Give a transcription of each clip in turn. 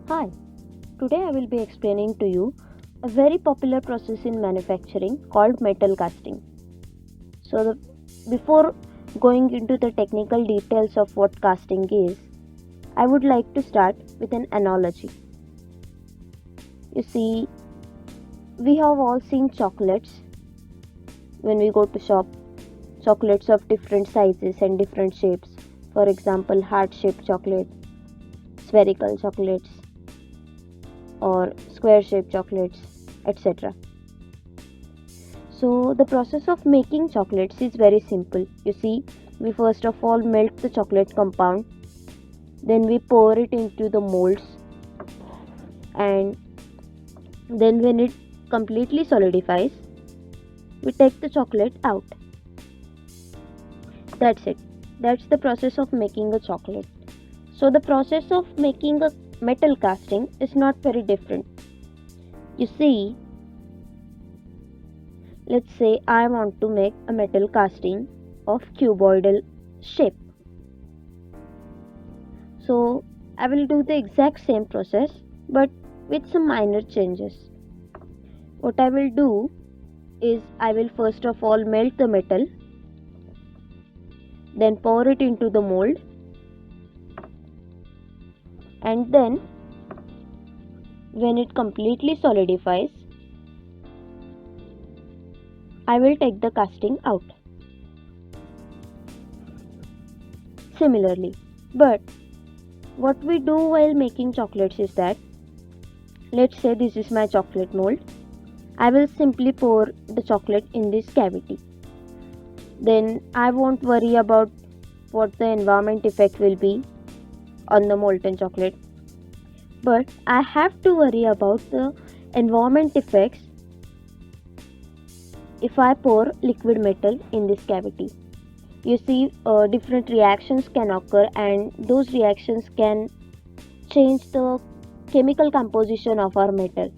Hi, today I will be explaining to you a very popular process in manufacturing called metal casting. Before going into the technical details of what casting is, I would like to start with an analogy. You see, we have all seen chocolates when we go to shop, chocolates of different sizes and different shapes. For example, heart-shaped chocolate, spherical chocolates, or square-shaped chocolates, etc. So the process of making chocolates is very simple. You see, we first of all melt the chocolate compound, then we pour it into the molds, and then when it completely solidifies, we take the chocolate out. That's it. That's the process of making a chocolate. So the process of making a metal casting is not very different. You see, let's say I want to make a metal casting of cuboidal shape. So I will do the exact same process but with some minor changes. What I will do is I will first of all melt the metal, then pour it into the mold, and then when it completely solidifies, I will take the casting out. Similarly, but what we do while making chocolates is that, let's say this is my chocolate mold. I will simply pour the chocolate in this cavity. Then I won't worry about what the environment effect will be on the molten chocolate. But I have to worry about the environment effects if I pour liquid metal in this cavity. You see, different reactions can occur, and those reactions can change the chemical composition of our metal.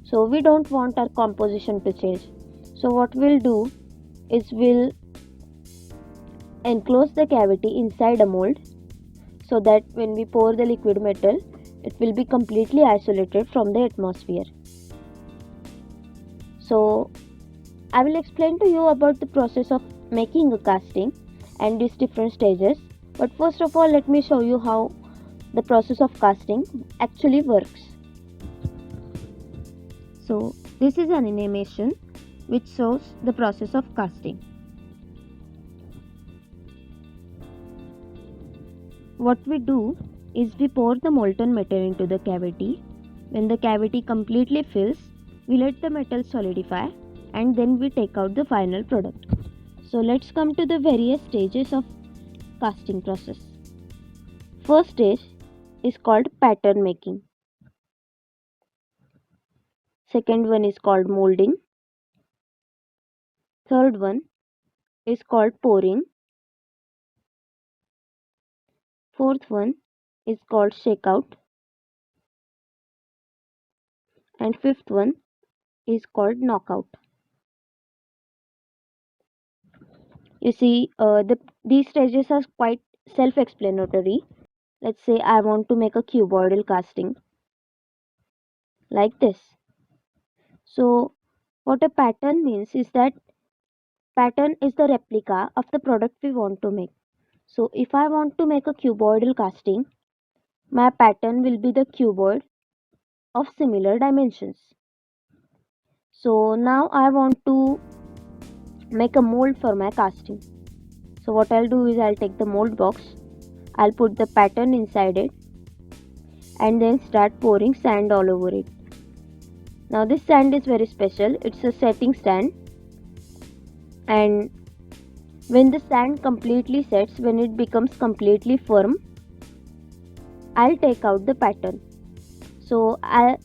So we don't want our composition to change. So what we'll do is we'll enclose the cavity inside a mold so that when we pour the liquid metal, it will be completely isolated from the atmosphere. So I will explain to you about the process of making a casting and its different stages. But first of all, let me show you how the process of casting actually works. So this is an animation which shows the process of casting. What we do is we pour the molten metal into the cavity. When the cavity completely fills, we let the metal solidify, and then we take out the final product. So let's come to the various stages of casting process. First stage is called pattern making. Second one is called molding. Third one is called pouring. Fourth one is called shakeout. And fifth one is called knockout. You see, these stages are quite self-explanatory. Let's say I want to make a cuboidal casting like this. So what a pattern means is that pattern is the replica of the product we want to make. So if I want to make a cuboidal casting, my pattern will be the cuboid of similar dimensions. So now I want to make a mold for my casting. So what I'll do is I'll take the mold box, I'll put the pattern inside it, and then start pouring sand all over it. Now this sand is very special. It's a setting sand, and when the sand completely sets, when it becomes completely firm, I'll take out the pattern. So I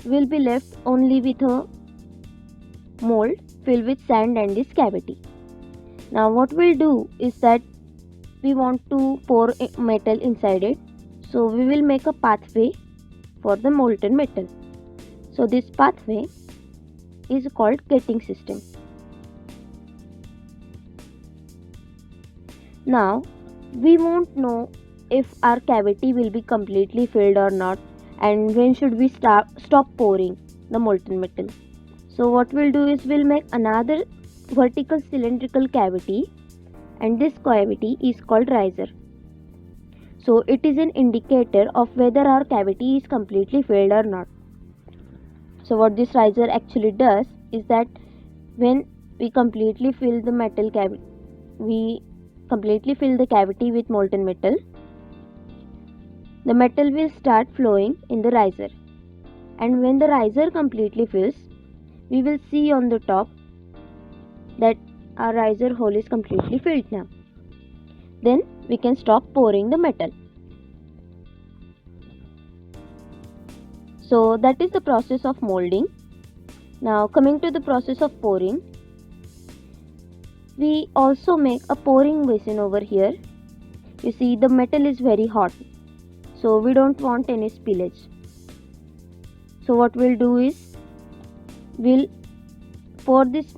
will be left only with a mold filled with sand and this cavity. Now what we'll do is that we want to pour metal inside it. So we will make a pathway for the molten metal. So this pathway is called gating system. Now we won't know if our cavity will be completely filled or not, and when should we stop pouring the molten metal. So what we'll do is we'll make another vertical cylindrical cavity, and this cavity is called riser. So it is an indicator of whether our cavity is completely filled or not. So what this riser actually does is that when we completely fill the cavity with molten metal, the metal will start flowing in the riser, and when the riser completely fills, we will see on the top that our riser hole is completely filled now. Then we can stop pouring the metal. So that is the process of molding. Now coming to the process of pouring, we also make a pouring basin over here. You see, the metal is very hot, so we don't want any spillage. So what we'll do is we'll pour this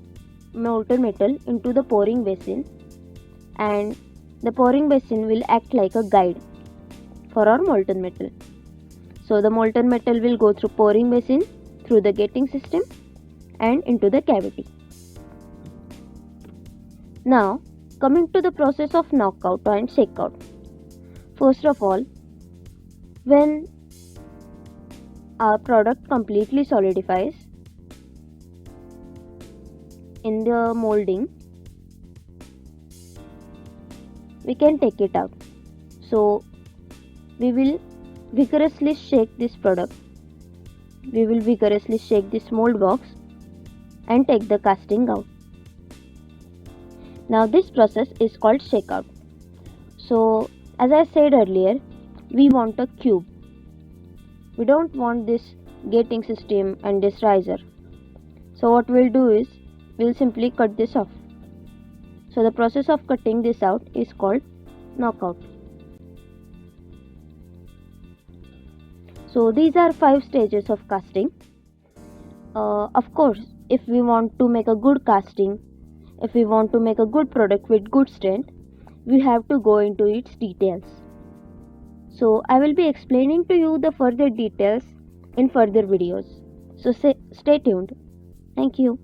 molten metal into the pouring basin, and the pouring basin will act like a guide for our molten metal. So the molten metal will go through pouring basin, through the gating system, and into the cavity. Now coming to the process of knockout and shakeout. First of all, when our product completely solidifies in the molding, we can take it out. So we will vigorously shake this product. We will vigorously shake this mold box and take the casting out. Now this process is called shakeout. So as I said earlier, we want a cube. We don't want this gating system and this riser. So what we'll do is we'll simply cut this off. So the process of cutting this out is called knockout. So these are 5 stages of casting. Of course, if we want to make a good casting, if we want to make a good product with good strength, we have to go into its details. So I will be explaining to you the further details in further videos. So stay tuned. Thank you.